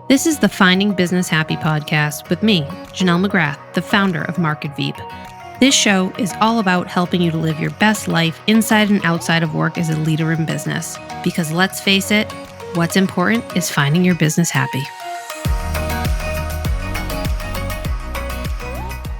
This is the Finding Business Happy podcast with me, Janelle McGrath, the founder of Market Veep. This show is all about helping you to live your best life inside and outside of work as a leader in business. Because let's face it, what's important is finding your business happy.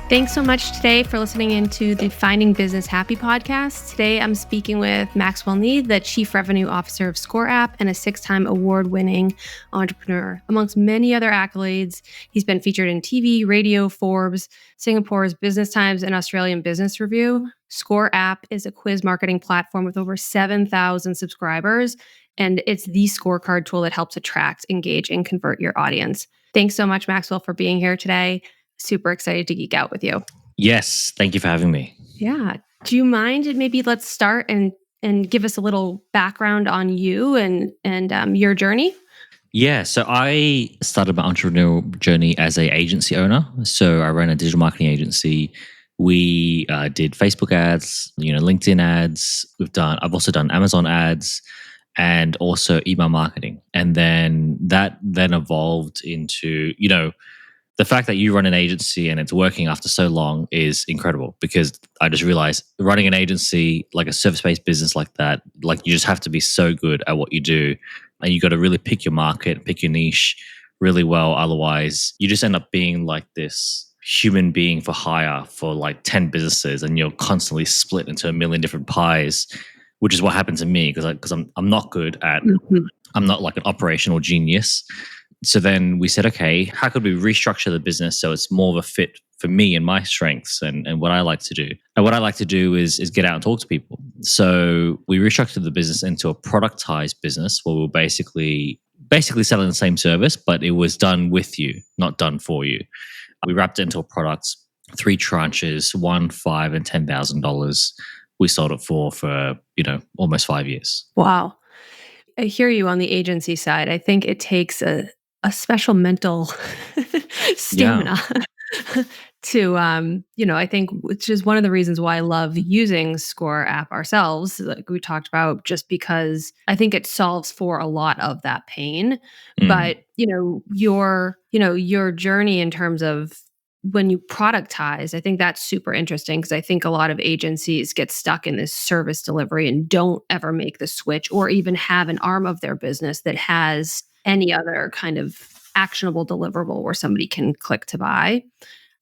Thanks so much today for listening into the Finding Business Happy podcast. Today, I'm speaking with Maxwell, the Chief Revenue Officer of ScoreApp and a 6-time award-winning entrepreneur. Amongst many other accolades, he's been featured in TV, radio, Forbes, Singapore's Business Times, and Australian Business Review. ScoreApp is a quiz marketing platform with over 7,000 subscribers, and it's the scorecard tool that helps attract, engage, and convert your audience. Thanks so much, Maxwell, for being here today. Super excited to geek out with you. Yes, thank you for having me. Yeah. Do you mind? Maybe let's start and give us a little background on you and your journey. Yeah, so I started my entrepreneurial journey as an agency owner. So I ran a digital marketing agency. We did Facebook ads, LinkedIn ads. I've also done Amazon ads and also email marketing. And then that evolved into, the fact that you run an agency and it's working after so long is incredible, because I just realized running an agency, like a service-based business like that, like you just have to be so good at what you do, and you got to really pick your market, pick your niche really well. Otherwise, you just end up being like this human being for hire for like 10 businesses, and you're constantly split into a million different pies, which is what happened to me because I'm not good at, I'm not like an operational genius. So then we said, okay, how could we restructure the business so it's more of a fit for me and my strengths and what I like to do? And what I like to do is get out and talk to people. So we restructured the business into a productized business where we're basically selling the same service, but it was done with you, not done for you. We wrapped it into a product, 3 tranches, $1,000, $5,000, and $10,000. We sold it for almost 5 years. Wow. I hear you on the agency side. I think it takes a special mental stamina to, I think, which is one of the reasons why I love using ScoreApp ourselves, like we talked about, just because I think it solves for a lot of that pain. But, your journey in terms of when you productize, I think that's super interesting, because I think a lot of agencies get stuck in this service delivery and don't ever make the switch or even have an arm of their business that has any other kind of actionable deliverable where somebody can click to buy.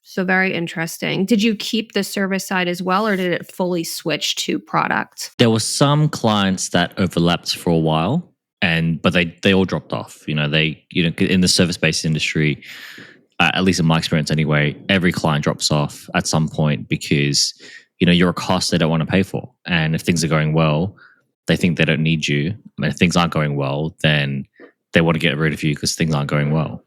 So very interesting. Did you keep the service side as well, or did it fully switch to product? There were some clients that overlapped for a while, but they all dropped off. In the service-based industry, at least in my experience anyway, every client drops off at some point because, you're a cost they don't want to pay for. And if things are going well, they think they don't need you. And if things aren't going well, then they want to get rid of you because things aren't going well.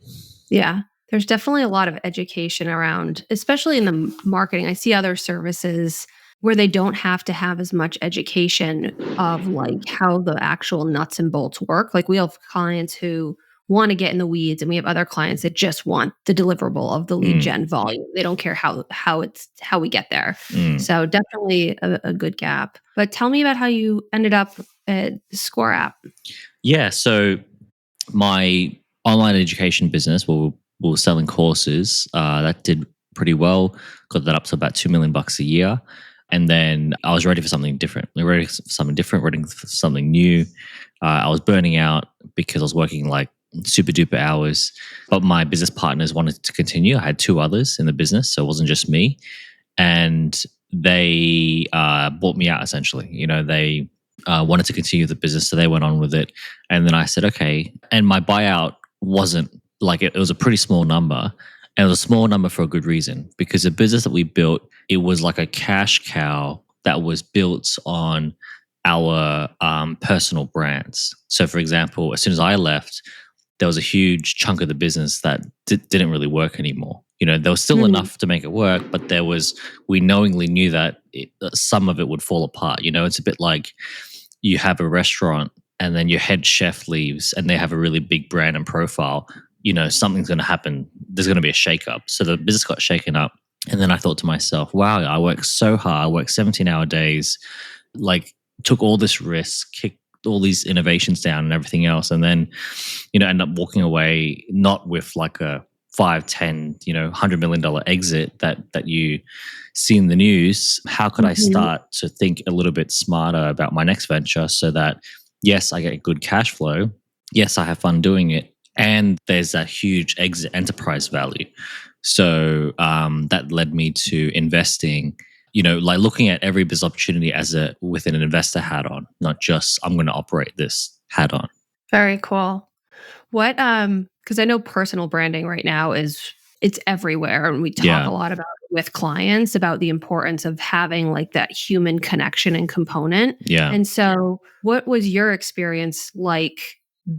Yeah. There's definitely a lot of education around, especially in the marketing. I see other services where they don't have to have as much education of like how the actual nuts and bolts work. Like we have clients who want to get in the weeds, and we have other clients that just want the deliverable of the lead gen volume. They don't care how we get there. So definitely a good gap. But tell me about how you ended up at ScoreApp. Yeah, so my online education business, we were selling courses. That did pretty well. Got that up to about $2 million a year. And then I was ready for something different. Ready for something new. I was burning out because I was working like super duper hours, but my business partners wanted to continue. I had 2 others in the business, so it wasn't just me. And they bought me out essentially. They wanted to continue the business, so they went on with it. And then I said, okay. And my buyout wasn't like it was a pretty small number. And it was a small number for a good reason, because the business that we built, it was like a cash cow that was built on our personal brands. So for example, as soon as I left, there was a huge chunk of the business that didn't really work anymore. There was still enough to make it work, but we knowingly knew that some of it would fall apart. It's a bit like you have a restaurant and then your head chef leaves and they have a really big brand and profile. Something's going to happen. There's going to be a shakeup. So the business got shaken up. And then I thought to myself, wow, I worked so hard. I worked 17-hour days, like took all this risk, all these innovations down and everything else, and then, end up walking away not with like a 5, 10, $100 million exit that you see in the news. How could I Mhm. start to think a little bit smarter about my next venture so that, yes, I get good cash flow, yes, I have fun doing it, and there's that huge exit enterprise value. So that led me to investing, like looking at every business opportunity as with an investor hat on, not just I'm going to operate this hat on. Very cool. What because I know personal branding right now it's everywhere, and we talk a Yeah. lot about it with clients about the importance of having like that human connection and component. Yeah. And so what was your experience like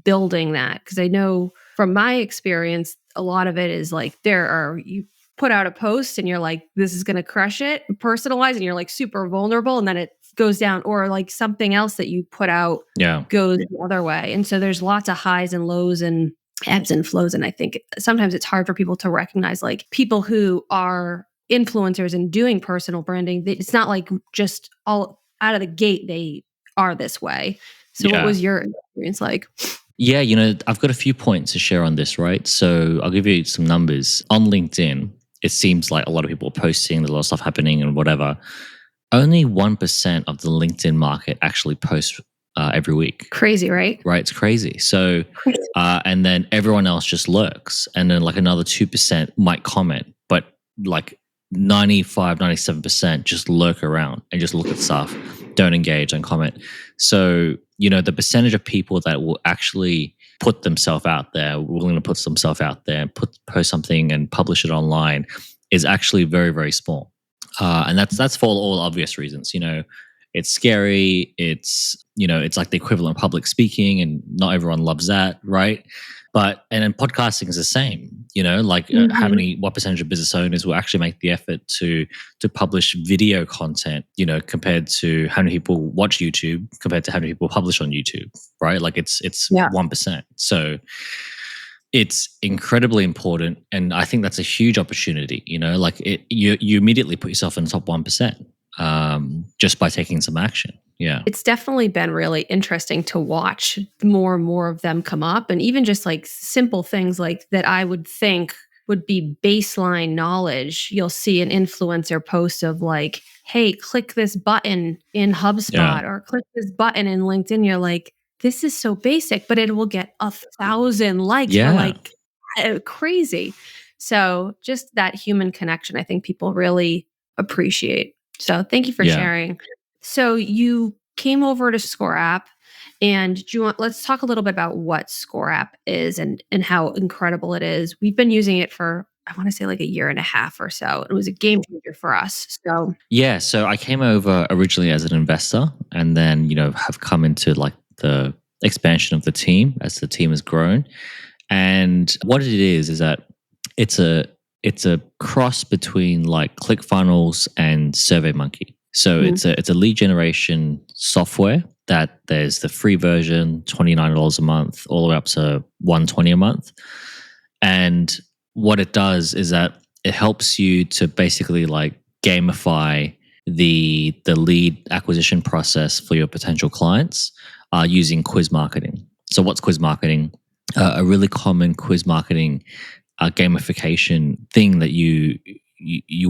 building that? Because I know from my experience, a lot of it is like you put out a post and you're like, this is gonna crush it, personalized, and you're like super vulnerable, and then it goes down, or like something else that you put out Yeah. goes the other way. And so there's lots of highs and lows and ebbs and flows. And I think sometimes it's hard for people to recognize like people who are influencers and doing personal branding. It's not like just all out of the gate, they are this way. So what Yeah. was your experience like? Yeah, I've got a few points to share on this, right? So I'll give you some numbers. On LinkedIn, it seems like a lot of people are posting, there's a lot of stuff happening and whatever. Only 1% of the LinkedIn market actually posts every week, Crazy, right? right? It's crazy. So, and then everyone else just lurks. And then like another 2% might comment, but like 97% just lurk around and just look at stuff, don't engage, don't comment. So, the percentage of people that will actually put themselves out there, willing to put themselves out there, post something and publish it online is actually very, very small. And that's for all obvious reasons. It's scary. It's like the equivalent of public speaking, and not everyone loves that, right? And then podcasting is the same. Like what percentage of business owners will actually make the effort to publish video content? Compared to how many people watch YouTube, compared to how many people publish on YouTube, right? Like it's Yeah. 1%. So it's incredibly important, and I think that's a huge opportunity. Like you immediately put yourself in the top 1%, just by taking some action. Yeah. It's definitely been really interesting to watch more and more of them come up. And even just like simple things like that, I would think would be baseline knowledge. You'll see an influencer post of like, hey, click this button in Yeah. HubSpot or click this button in LinkedIn. You're like, this is so basic, but it will get 1,000 likes. We're Yeah. like, crazy. So just that human connection, I think people really appreciate. So thank you for Yeah. sharing. So you came over to ScoreApp, and do you let's talk a little bit about what ScoreApp is and how incredible it is. We've been using it for I want to say like a year and a half or so. It was a game changer for us. So Yeah. So I came over originally as an investor, and then, have come into like the expansion of the team as the team has grown. And what it is that it's a cross between like ClickFunnels and SurveyMonkey. So mhm. it's a lead generation software that there's the free version, $29 a month, all the way up to $120 a month. And what it does is that it helps you to basically like gamify the lead acquisition process for your potential clients using quiz marketing. So what's quiz marketing? A really common quiz marketing gamification thing that you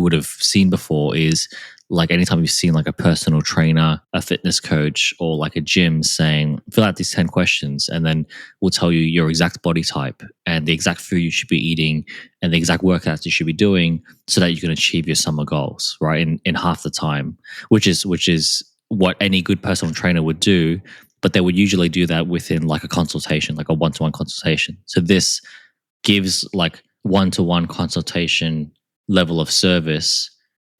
would have seen before is like anytime you've seen like a personal trainer, a fitness coach, or like a gym saying, fill out these 10 questions, and then we'll tell you your exact body type and the exact food you should be eating and the exact workouts you should be doing so that you can achieve your summer goals, right? In half the time, which is what any good personal trainer would do. But they would usually do that within like a consultation, like a one-to-one consultation. So this gives like one-to-one consultation level of service,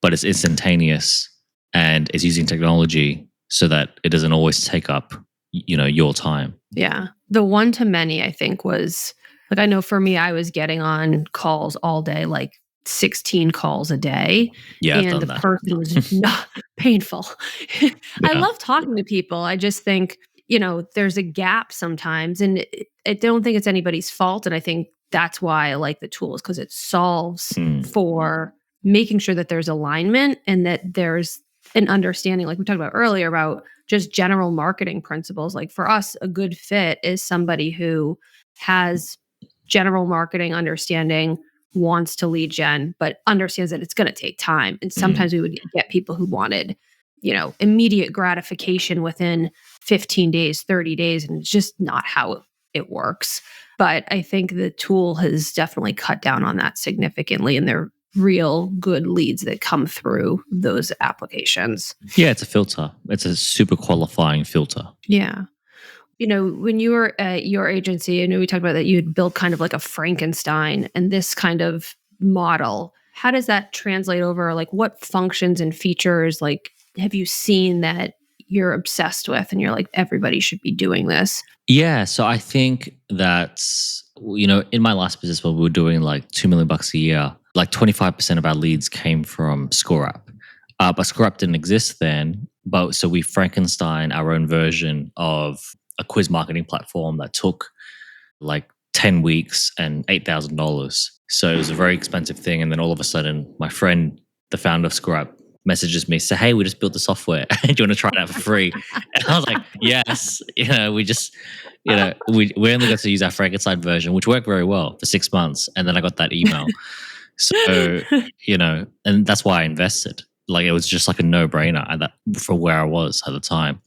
but it's instantaneous and it's using technology so that it doesn't always take up your time. Yeah. The one to many, I think, was like, I know for me, I was getting on calls all day, like 16 calls a day. Yeah, I've And done the that. person was not painful. I Yeah. love talking to people. I just think, there's a gap sometimes. And I don't think it's anybody's fault. And I think that's why I like the tools because it solves Mm. for making sure that there's alignment and that there's an understanding, like we talked about earlier, about just general marketing principles. Like for us, a good fit is somebody who has general marketing understanding, wants to lead gen, but understands that it's going to take time. And sometimes we would get people who wanted, immediate gratification within 15 days, 30 days, and it's just not how it works. But I think the tool has definitely cut down on that significantly, and they're real good leads that come through those applications. Yeah, it's a filter. It's a super qualifying filter. Yeah. When you were at your agency, I know we talked about that you had built kind of like a Frankenstein and this kind of model. How does that translate over? Like what functions and features like have you seen that you're obsessed with and you're like, everybody should be doing this? Yeah, so I think that in my last business where we were doing like $2 million a year, like 25% of our leads came from ScoreApp. But ScoreApp didn't exist then. But so we Frankenstein our own version of a quiz marketing platform that took like 10 weeks and $8,000. So it was a very expensive thing. And then all of a sudden, my friend, the founder of ScoreApp, messages me, say, "Hey, we just built the software. Do you want to try it out for free?" And I was like, "Yes." We just, we only got to use our Frankenstein version, which worked very well for 6 months. And then I got that email. So, and that's why I invested. Like it was just like a no-brainer for where I was at the time.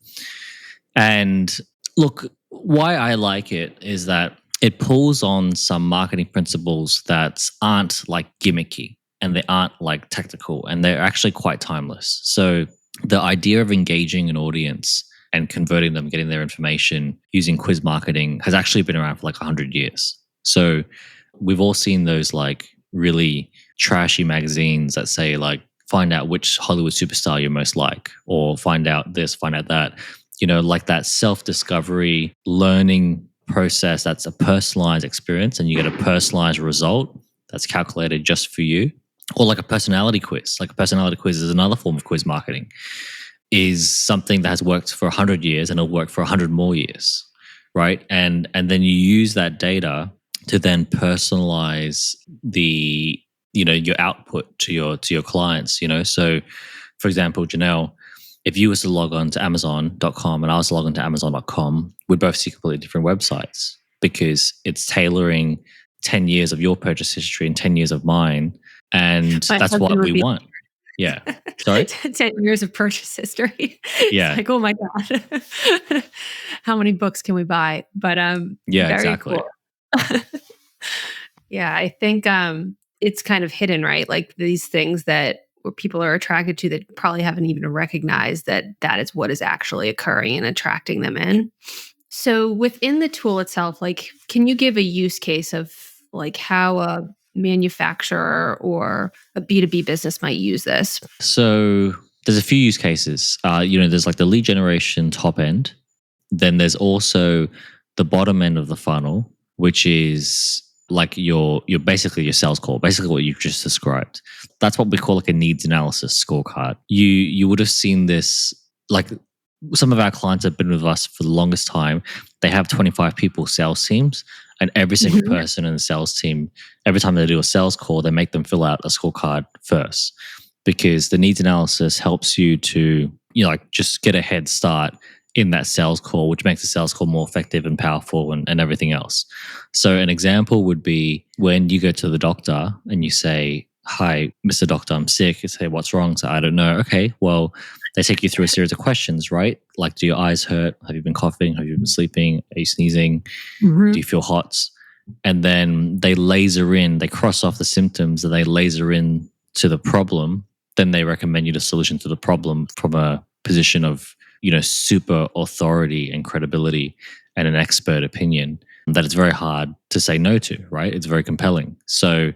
And look, why I like it is that it pulls on some marketing principles that aren't like gimmicky and they aren't like technical and they're actually quite timeless. So the idea of engaging an audience and converting them, getting their information using quiz marketing has actually been around for like 100 years. So we've all seen those like really trashy magazines that say like, find out which Hollywood superstar you're most like, or find out this, find out that, like that self-discovery learning process that's a personalized experience and you get a personalized result that's calculated just for you. Or like a personality quiz. Like a personality quiz is another form of quiz marketing, is something that has worked for 100 years and it'll work for 100 more years, right? And then you use that data to then personalize the your output to your clients. So for example, Janelle, if you was to log on to Amazon.com and I was to log on to Amazon.com, we'd both see completely different websites because it's tailoring 10 years of your purchase history and 10 years of mine. And that's what we want. Yeah. Sorry? 10 years of purchase history. Yeah. It's like, oh my God. How many books can we buy? But yeah, very exactly. Cool. Yeah, I think it's kind of hidden, right? Like these things that where people are attracted to that probably haven't even recognized that is what is actually occurring and attracting them in. So within the tool itself, like, can you give a use case of like how a manufacturer or a B2B business might use this? So there's a few use cases. There's like the lead generation top end. Then there's also the bottom end of the funnel, which is like your basically your sales call, basically what you've just described. That's what we call like a needs analysis scorecard. You would have seen this, like some of our clients have been with us for the longest time. They have 25 people sales teams, and every single person in the sales team, every time they do a sales call, they make them fill out a scorecard first, because the needs analysis helps you to like just get a head start in that sales call, which makes the sales call more effective and powerful and everything else. So an example would be when you go to the doctor and you say, "Hi, Mr. Doctor, I'm sick." You say, "What's wrong?" So, "I don't know." "Okay, well," they take you through a series of questions, right? Like, do your eyes hurt? Have you been coughing? Have you been sleeping? Are you sneezing? Do you feel hot? And then they cross off the symptoms and they laser in to the problem. Then they recommend you the solution to the problem from a position of super authority and credibility and an expert opinion that it's very hard to say no to, right? It's very compelling. So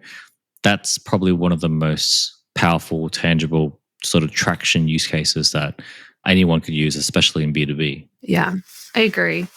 that's probably one of the most powerful, tangible sort of traction use cases that anyone could use, especially in B2B. Yeah, I agree.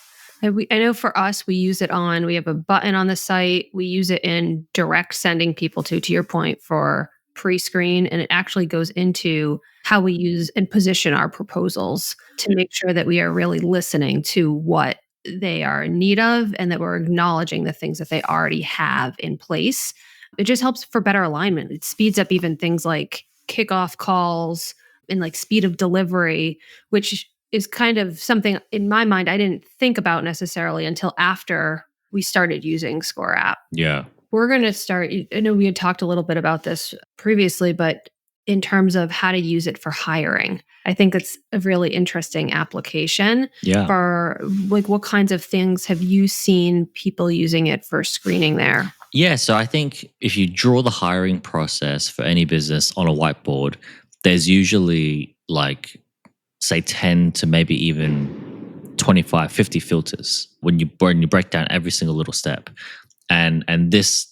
I know for us, we have a button on the site. We use it in direct sending people to your point, for pre-screen, and it actually goes into how we use and position our proposals to make sure that we are really listening to what they are in need of and that we're acknowledging the things that they already have in place. It just helps for better alignment. It speeds up even things like kickoff calls and like speed of delivery, which is kind of something in my mind I didn't think about necessarily until after we started using ScoreApp. Yeah. We're going to start. I know we had talked a little bit about this previously, but in terms of how to use it for hiring, I think it's a really interesting application Yeah. for like what kinds of things have you seen people using it for screening there? Yeah. So I think if you draw the hiring process for any business on a whiteboard, there's usually like, say, 10 to maybe even 25, 50 filters when you break down every single little step. And this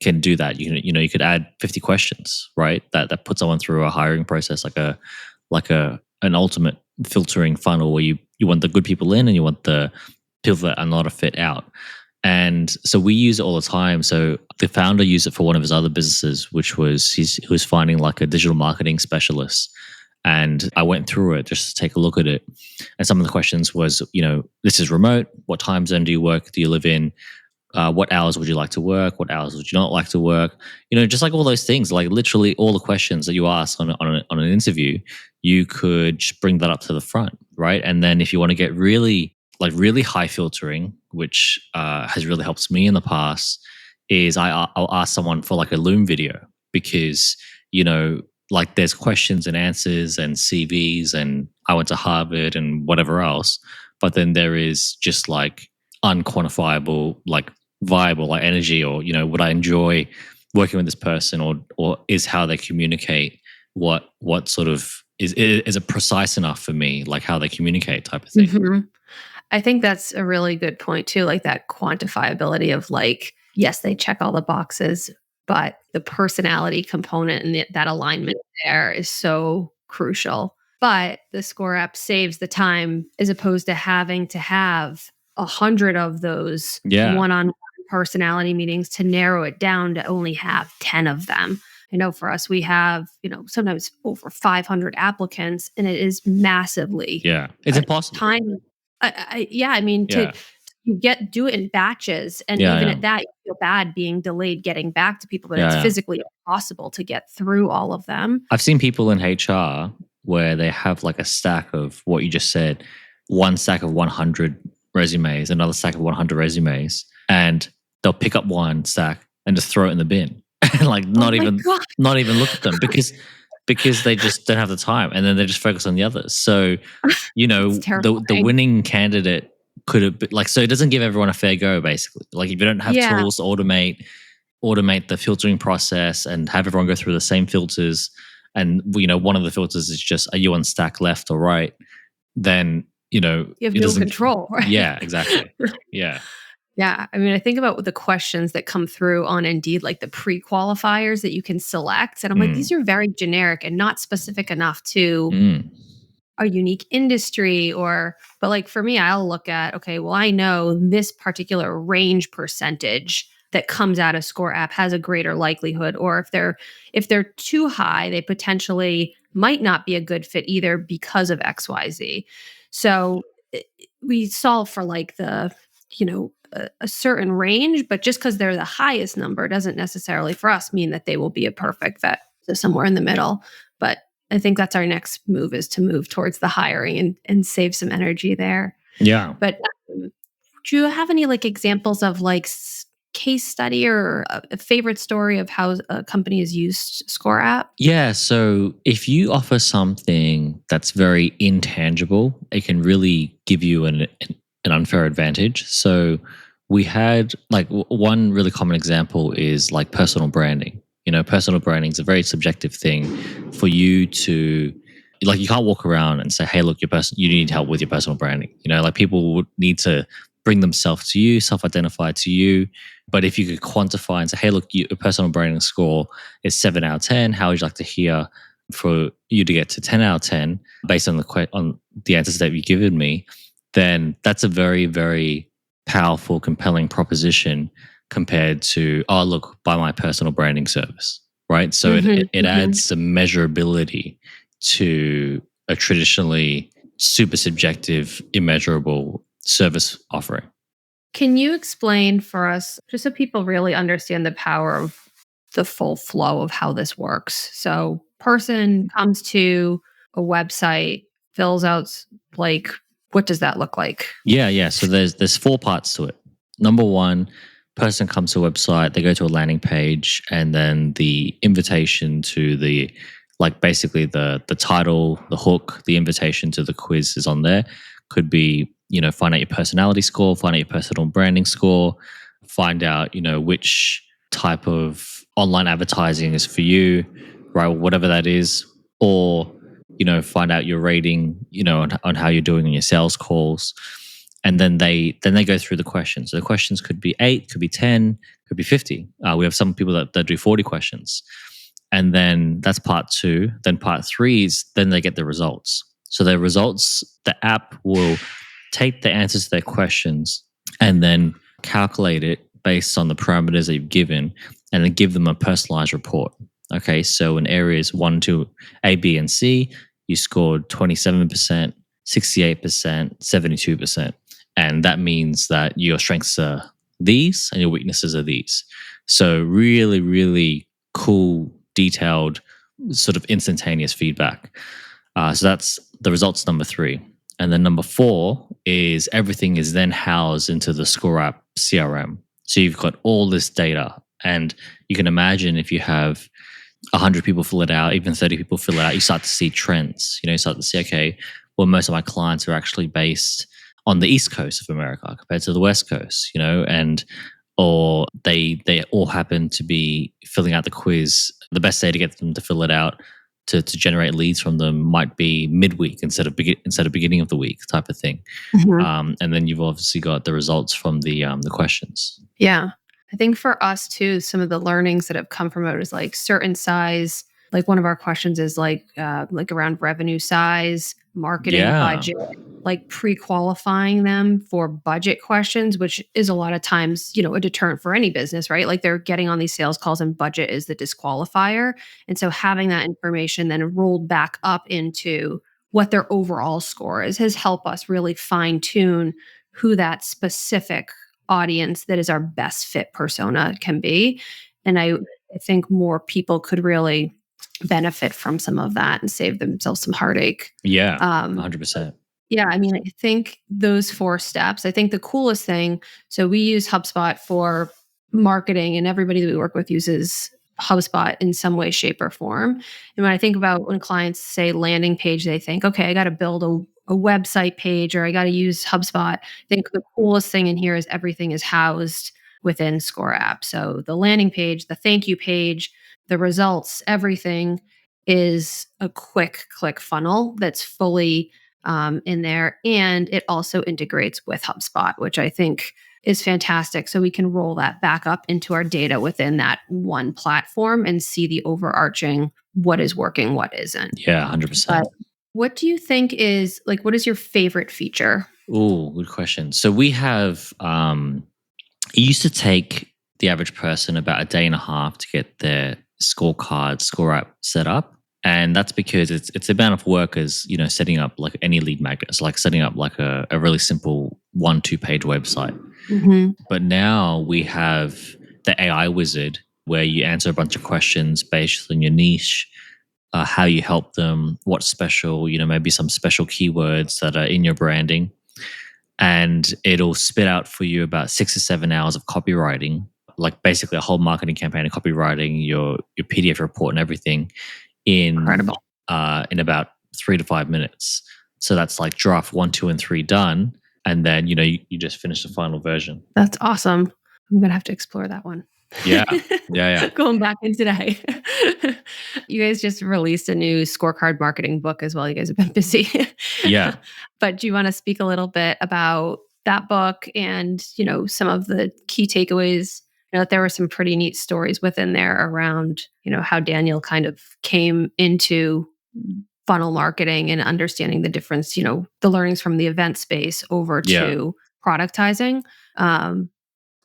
can do that. You could add 50 questions, right? That puts someone through a hiring process like an ultimate filtering funnel where you want the good people in and you want the people that are not a fit out. And so we use it all the time. So the founder used it for one of his other businesses, which was he was finding like a digital marketing specialist. And I went through it just to take a look at it. And some of the questions was, this is remote. What time zone do you work? Do you live in? What hours would you like to work? What hours would you not like to work? Just like all those things, like literally all the questions that you ask on an interview, you could just bring that up to the front, right? And then if you want to get really high filtering, which has really helped me in the past, is I'll ask someone for like a Loom video because like there's questions and answers and CVs and I went to Harvard and whatever else, but then there is just like unquantifiable, like viable, like energy, or would I enjoy working with this person, or is how they communicate what sort of is it precise enough for me, like how they communicate type of thing. Mhm. I think that's a really good point too, like that quantifiability of like, yes, they check all the boxes, but the personality component and that alignment there is so crucial. But the Score app saves the time as opposed to having to have 100 of those Yeah, one-on-one personality meetings to narrow it down to only have 10 of them. I know for us, we have, sometimes over 500 applicants, and it is massively yeah, it's impossible. time. Yeah, I mean, to Yeah, do it in batches, and yeah, even yeah, at that, you feel bad being delayed getting back to people, but yeah, it's yeah. physically impossible to get through all of them. I've seen people in HR where they have like a stack of what you just said, one stack of 100 resumes, another stack of 100 resumes, and they'll pick up one stack and just throw it in the bin, and like Oh not my even god, not even look at them because they just don't have the time, and then they just focus on the others. So it's the terrifying. winning candidate could have been like, so it doesn't give everyone a fair go basically. Like if you don't have Yeah, tools to automate the filtering process and have everyone go through the same filters, and one of the filters is just, are you on stack left or right, then you have it no doesn't. control, right? Yeah, exactly. Yeah. Yeah, I mean, I think about the questions that come through on Indeed, like the pre-qualifiers that you can select, and I'm like, Mm, these are very generic and not specific enough to mm, a unique industry. But like for me, I'll look at, okay, well, I know this particular range percentage that comes out of Score app has a greater likelihood, or if they're too high, they potentially might not be a good fit either because of XYZ. So we solve for like a certain range, but just because they're the highest number doesn't necessarily for us mean that they will be a perfect fit. So somewhere in the middle. But I think that's our next move, is to move towards the hiring and save some energy there. yeah. But do you have any like examples of like case study or a favorite story of how a company has used Score app? Yeah, so if you offer something that's very intangible, it can really give you an unfair advantage. So we had like one really common example is like personal branding. Personal branding is a very subjective thing for you to, like, you can't walk around and say, "Hey, look, you need help with your personal branding." Like people would need to bring themselves to you, self-identify to you. But if you could quantify and say, "Hey, look, your personal branding score is 7 out of 10. How would you like to hear for you to get to 10 out of 10 based on on the answers that you've given me?" Then that's a very, very powerful, compelling proposition compared to, "Oh, look, buy my personal branding service," right? So Hmm, it hmm. adds some measurability to a traditionally super subjective, immeasurable service offering. Can you explain for us, just so people really understand the power of the full flow of how this works? So, person comes to a website, fills out, like, what does that look like? Yeah. So there's 4 parts to it. Number one, person comes to a website, they go to a landing page, and then the invitation to the basically the title, the hook, the invitation to the quiz is on there. Could be, find out your personality score, find out your personal branding score, find out, which type of online advertising is for you, right? Whatever that is. Or, find out your rating, on how you're doing on your sales calls. And then they go through the questions. So the questions could be 8, could be 10, could be 50. We have some people that do 40 questions. And then that's part 2. Then part 3 is then they get the results. So the results, the app will take the answers to their questions and then calculate it based on the parameters that you've given, and then give them a personalized report. Okay, so in areas 1, 2, A, B, and C, you scored 27%, 68%, 72%. And that means that your strengths are these and your weaknesses are these. So really, really cool, detailed, sort of instantaneous feedback. So that's the results number 3. And then number 4 is everything is then housed into the ScoreApp CRM. So you've got all this data. And you can imagine if you have 100 people fill it out, even 30 people fill it out, you start to see trends. You start to see, okay, well, most of my clients are actually based on the East Coast of America compared to the West Coast, or they all happen to be filling out the quiz. The best day to get them to fill it out to generate leads from them might be midweek instead of beginning of the week type of thing. Mm-hmm. And then you've obviously got the results from the questions. Yeah. I think for us too, some of the learnings that have come from it is like certain size. Like one of our questions is like around revenue size, marketing budget, like pre-qualifying them for budget questions, which is a lot of times, a deterrent for any business, right? Like they're getting on these sales calls and budget is the disqualifier. And so having that information then rolled back up into what their overall score is has helped us really fine tune who that specific audience that is our best fit persona can be. And I think more people could really benefit from some of that and save themselves some heartache. Yeah, 100%. Yeah, I mean, I think those 4 steps, I think the coolest thing, so we use HubSpot for marketing and everybody that we work with uses HubSpot in some way, shape, or form. And when I think about when clients say landing page, they think, okay, I got to build a website page or I got to use HubSpot. I think the coolest thing in here is everything is housed within ScoreApp. So the landing page, the thank you page, the results, everything is a quick click funnel that's fully in there. And it also integrates with HubSpot, which I think is fantastic. So we can roll that back up into our data within that one platform and see the overarching what is working, what isn't. Yeah, 100%. But what do you think is like, what is your favorite feature? Oh, good question. So we have, it used to take the average person about a day and a half to get their scorecard, ScoreApp set up. And that's because it's the amount of work as, setting up like any lead magnet. It's like setting up like a really simple 1-2 page website. Mm-hmm. But now we have the AI wizard where you answer a bunch of questions based on your niche, how you help them, what's special, maybe some special keywords that are in your branding. And it'll spit out for you about 6 or 7 hours of copywriting, like basically a whole marketing campaign of copywriting, your PDF report and everything in about 3 to 5 minutes. So that's like draft 1, 2, and 3 done. And then, you just finish the final version. That's awesome. I'm going to have to explore that one. Yeah. Going back in today. You guys just released a new scorecard marketing book as well. You guys have been busy. Yeah. But do you want to speak a little bit about that book and, some of the key takeaways? That there were some pretty neat stories within there around, how Daniel kind of came into funnel marketing and understanding the difference, the learnings from the event space over to productizing.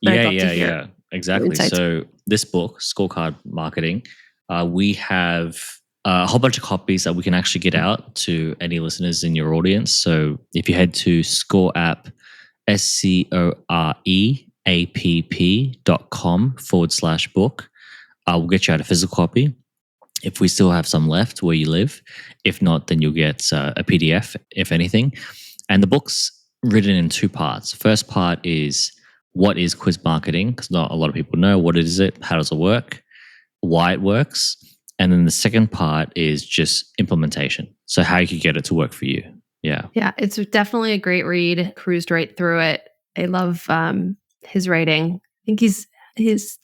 Yeah, exactly. So this book, Scorecard Marketing, we have a whole bunch of copies that we can actually get out to any listeners in your audience. So if you head to ScoreApp, ScoreApp.com /book, we'll get you out a physical copy. if we still have some left where you live. If not, then you'll get a PDF, if anything. And the book's written in two parts. First part is what is quiz marketing, because not a lot of people know what is it, how does it work, why it works. And then the second part is just implementation. So how you can get it to work for you. Yeah. Yeah, it's definitely a great read. Cruised right through it. I love his writing. I think he's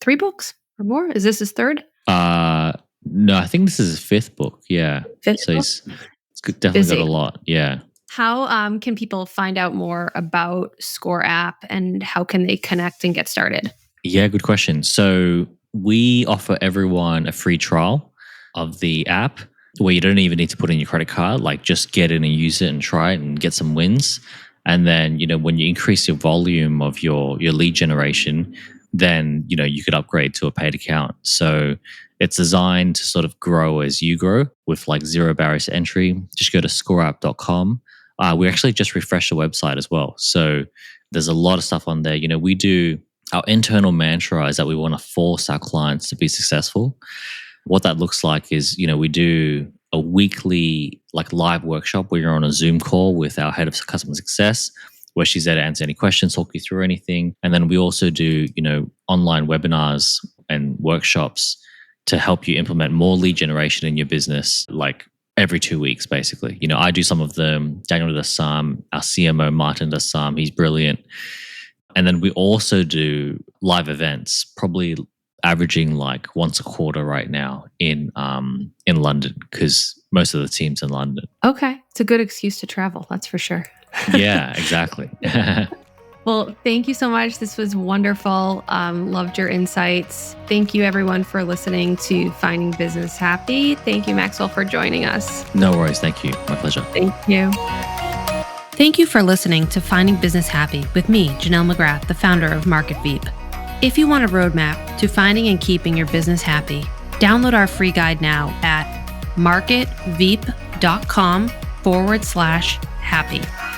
3 books or more. Is this his third? No, I think this is his 5th book. Yeah. Fifth So book? he's definitely got a lot. Yeah. How can people find out more about ScoreApp and how can they connect and get started? Yeah, good question. So we offer everyone a free trial of the app where you don't even need to put in your credit card. Like, just get in and use it and try it and get some wins. And then, when you increase your volume of your lead generation, then, you could upgrade to a paid account. So it's designed to sort of grow as you grow with like 0 barriers to entry. Just go to scoreapp.com. We actually just refreshed the website as well. So there's a lot of stuff on there. Our internal mantra is that we want to force our clients to be successful. What that looks like is, we do a weekly like live workshop where you're on a Zoom call with our head of customer success, where she's there to answer any questions, talk you through anything. And then we also do, online webinars and workshops to help you implement more lead generation in your business, like every 2 weeks, basically. I do some of them. Daniel does some. Our CMO, Martin, does some. He's brilliant. And then we also do live events, probably averaging like once a quarter right now in London, because most of the team's in London. Okay. It's a good excuse to travel. That's for sure. Yeah, exactly. Well, thank you so much. This was wonderful. Loved your insights. Thank you, everyone, for listening to Finding Business Happy. Thank you, Maxwell, for joining us. No worries. Thank you. My pleasure. Thank you. Thank you for listening to Finding Business Happy with me, Janelle McGrath, the founder of Market Veep. If you want a roadmap to finding and keeping your business happy, download our free guide now at marketveep.com/happy.